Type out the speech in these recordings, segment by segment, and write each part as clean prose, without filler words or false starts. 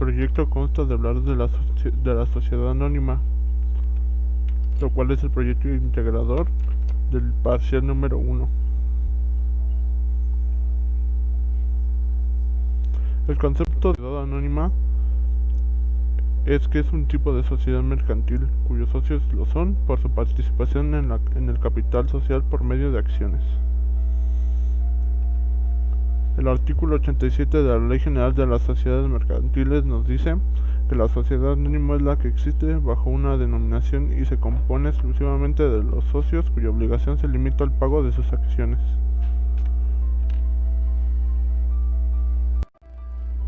proyecto consta de hablar de la sociedad anónima, lo cual es el proyecto integrador del parcial número 1. El concepto de sociedad anónima es que es un tipo de sociedad mercantil cuyos socios lo son por su participación en el capital social por medio de acciones. El artículo 87 de la Ley General de las Sociedades Mercantiles nos dice que la sociedad anónima es la que existe bajo una denominación y se compone exclusivamente de los socios cuya obligación se limita al pago de sus acciones.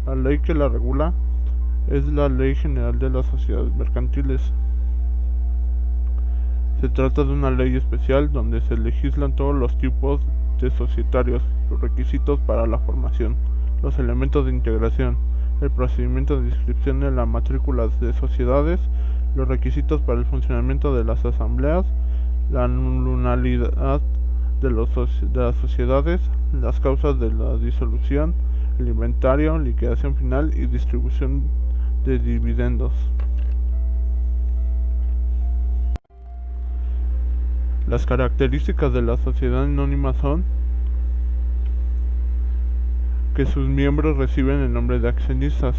La ley que la regula es la Ley General de las Sociedades Mercantiles. Se trata de una ley especial donde se legislan todos los tipos de societarios, los requisitos para la formación, los elementos de integración, el procedimiento de inscripción en la matrícula de sociedades, los requisitos para el funcionamiento de las asambleas, la nulidad de las sociedades, las causas de la disolución, el inventario, liquidación final y distribución de dividendos. Las características de la sociedad anónima son que sus miembros reciben el nombre de accionistas,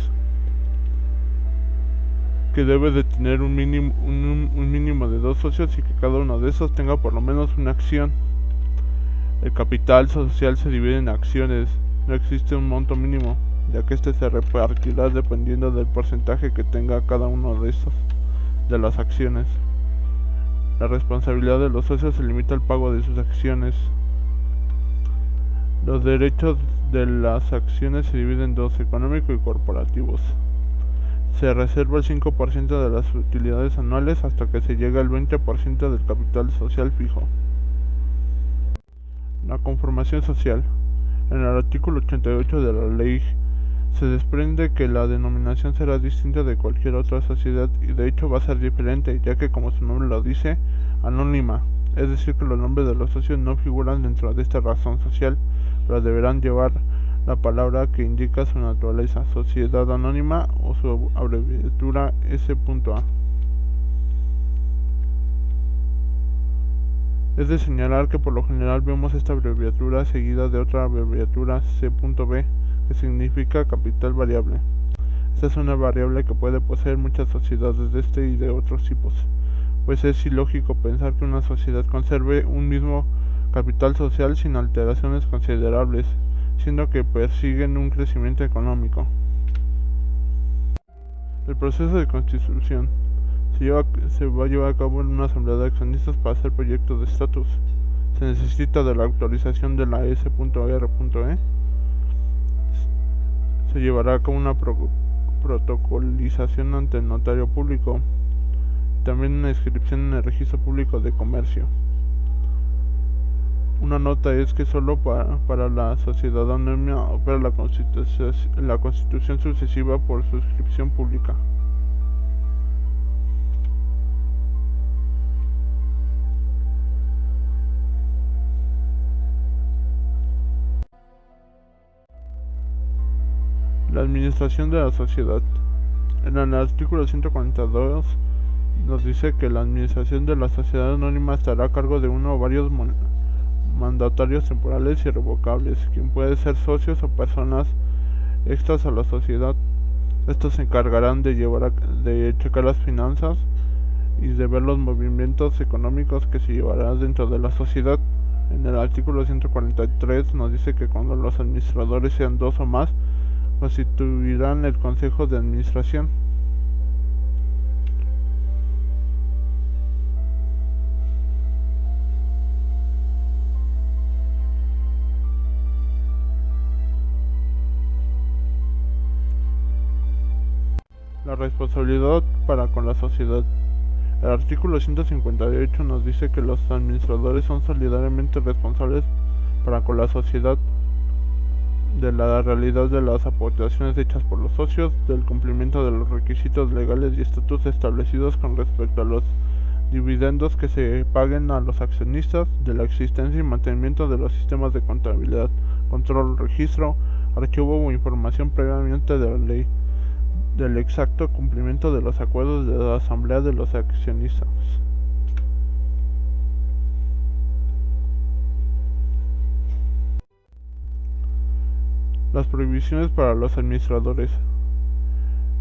que debe de tener un mínimo de 2 socios y que cada uno de esos tenga por lo menos una acción. El capital social se divide en acciones, no existe un monto mínimo, ya que este se repartirá dependiendo del porcentaje que tenga cada uno de estos de las acciones. La responsabilidad de los socios se limita al pago de sus acciones. Los derechos de las acciones se dividen en dos, económicos y corporativos. Se reserva el 5% de las utilidades anuales hasta que se llegue al 20% del capital social fijo. La conformación social. En el artículo 88 de la ley se desprende que la denominación será distinta de cualquier otra sociedad y de hecho va a ser diferente, ya que como su nombre lo dice, anónima, es decir que los nombres de los socios no figuran dentro de esta razón social, pero deberán llevar la palabra que indica su naturaleza, sociedad anónima o su abreviatura S.A. Es de señalar que por lo general vemos esta abreviatura seguida de otra abreviatura C.B, que significa capital variable. Esta es una variable que puede poseer muchas sociedades de este y de otros tipos, pues es ilógico pensar que una sociedad conserve un mismo capital social sin alteraciones considerables, siendo que persiguen un crecimiento económico. El proceso de constitución se va a llevar a cabo en una asamblea de accionistas para hacer proyectos de estatus. Se necesita de la autorización de la S.R.E. Se llevará a cabo una protocolización ante el notario público y también una inscripción en el registro público de comercio. Una nota es que solo para la sociedad anónima opera la constitución sucesiva por suscripción pública. La administración de la sociedad. En el artículo 142 nos dice que la administración de la sociedad anónima estará a cargo de uno o varios mandatarios temporales y irrevocables, quien puede ser socios o personas extras a la sociedad. Estos se encargarán de checar las finanzas y de ver los movimientos económicos que se llevarán dentro de la sociedad. En el artículo 143 nos dice que cuando los administradores sean 2 o más, constituirán el consejo de administración. La responsabilidad para con la sociedad. El artículo 158 nos dice que los administradores son solidariamente responsables para con la sociedad de la realidad de las aportaciones hechas por los socios, del cumplimiento de los requisitos legales y estatutos establecidos con respecto a los dividendos que se paguen a los accionistas, de la existencia y mantenimiento de los sistemas de contabilidad, control, registro, archivo o información previamente de la ley, del exacto cumplimiento de los acuerdos de la asamblea de los accionistas. Las prohibiciones para los administradores.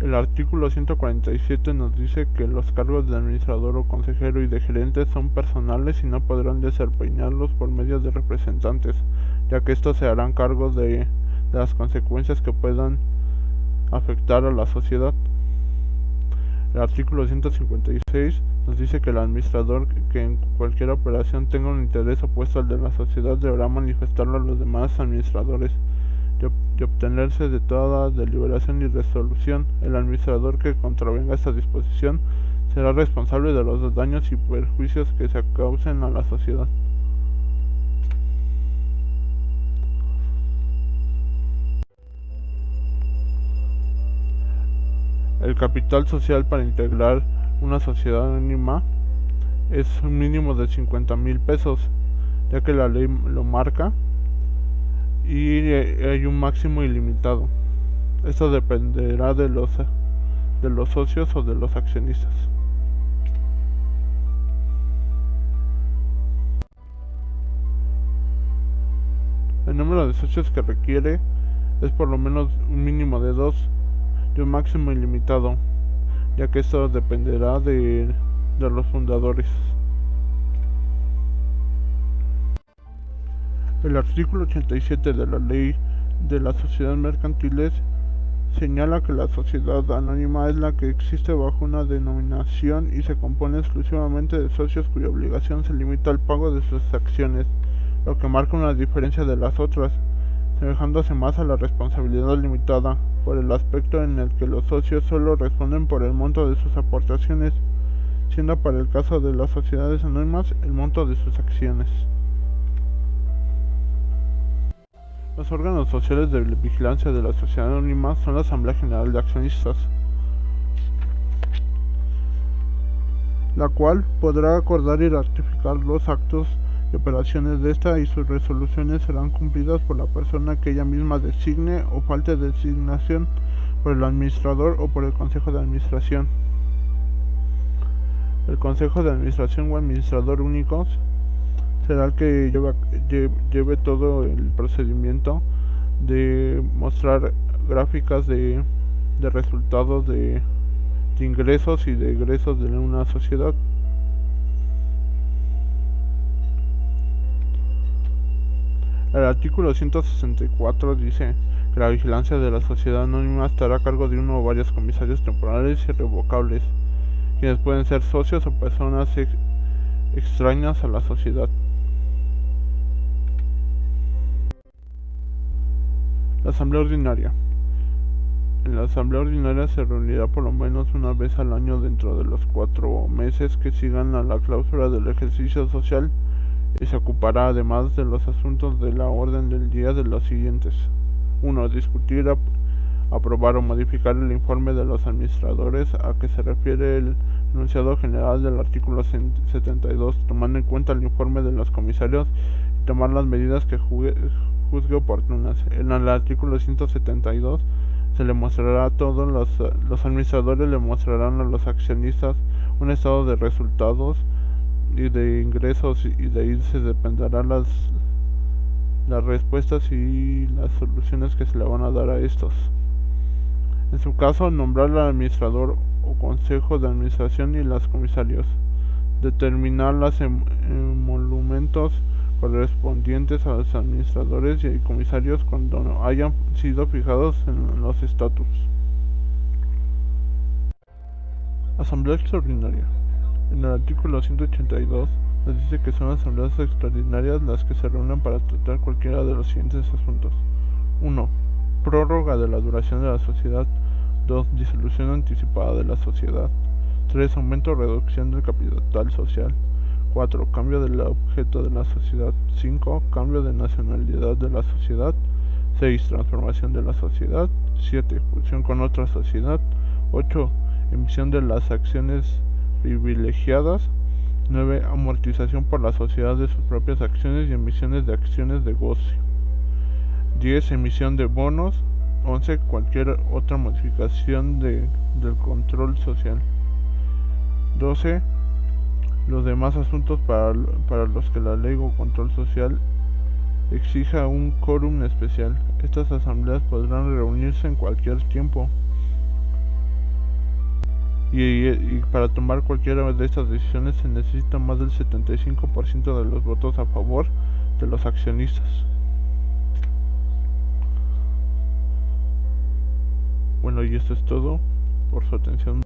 El artículo 147 nos dice que los cargos de administrador o consejero y de gerente son personales y no podrán desempeñarlos por medio de representantes, ya que estos se harán cargo de las consecuencias que puedan afectar a la sociedad. El artículo 156 nos dice que el administrador que en cualquier operación tenga un interés opuesto al de la sociedad deberá manifestarlo a los demás administradores y obtenerse de toda deliberación y resolución. El administrador que contravenga esta disposición será responsable de los daños y perjuicios que se causen a la sociedad. El capital social para integrar una sociedad anónima es un mínimo de 50,000 pesos, ya que la ley lo marca, y hay un máximo ilimitado. Esto dependerá de los socios o de los accionistas. El número de socios que requiere es por lo menos un mínimo de 2 y un máximo ilimitado, ya que esto dependerá de los fundadores. El artículo 87 de la Ley de las Sociedades Mercantiles señala que la sociedad anónima es la que existe bajo una denominación y se compone exclusivamente de socios cuya obligación se limita al pago de sus acciones, lo que marca una diferencia de las otras, semejándose más a la responsabilidad limitada, por el aspecto en el que los socios solo responden por el monto de sus aportaciones, siendo para el caso de las sociedades anónimas el monto de sus acciones. Los órganos sociales de vigilancia de la sociedad anónima son la Asamblea General de Accionistas, la cual podrá acordar y ratificar los actos y operaciones de esta, y sus resoluciones serán cumplidas por la persona que ella misma designe o falte designación por el administrador o por el Consejo de Administración. El Consejo de Administración o Administrador únicos será el que lleve todo el procedimiento de mostrar gráficas de resultados de ingresos y de egresos de una sociedad. El artículo 164 dice que la vigilancia de la sociedad anónima estará a cargo de uno o varios comisarios temporales y revocables, quienes pueden ser socios o personas extrañas a la sociedad. La Asamblea Ordinaria. En la Asamblea Ordinaria se reunirá por lo menos una vez al año dentro de los 4 meses que sigan a la clausura del ejercicio social, y se ocupará además de los asuntos de la orden del día de los siguientes: 1. Discutir, aprobar o modificar el informe de los administradores a que se refiere el enunciado general del artículo 72, tomando en cuenta el informe de los comisarios y tomar las medidas que juzgue oportunas. En el artículo 172 se le mostrará a todos los administradores le mostrarán a los accionistas un estado de resultados y de ingresos, y de ahí se dependerán las respuestas y las soluciones que se le van a dar a estos. En su caso, nombrar al administrador o consejo de administración y los comisarios, determinar los emolumentos correspondientes a los administradores y comisarios cuando hayan sido fijados en los estatutos. Asamblea Extraordinaria. En el artículo 182 nos dice que son asambleas extraordinarias las que se reúnen para tratar cualquiera de los siguientes asuntos: 1. Prórroga de la duración de la sociedad. 2. Disolución anticipada de la sociedad. 3. Aumento o reducción del capital social. 4. Cambio del objeto de la sociedad. 5. Cambio de nacionalidad de la sociedad. 6. Transformación de la sociedad. 7. Fusión con otra sociedad. 8. Emisión de las acciones privilegiadas. 9. Amortización por la sociedad de sus propias acciones y emisiones de acciones de goce. 10. Emisión de bonos. 11. Cualquier otra modificación del control social. 12. Los demás asuntos para los que la ley o control social exija un quórum especial. Estas asambleas podrán reunirse en cualquier tiempo y para tomar cualquiera de estas decisiones se necesita más del 75% de los votos a favor de los accionistas. Bueno, y esto es todo por su atención.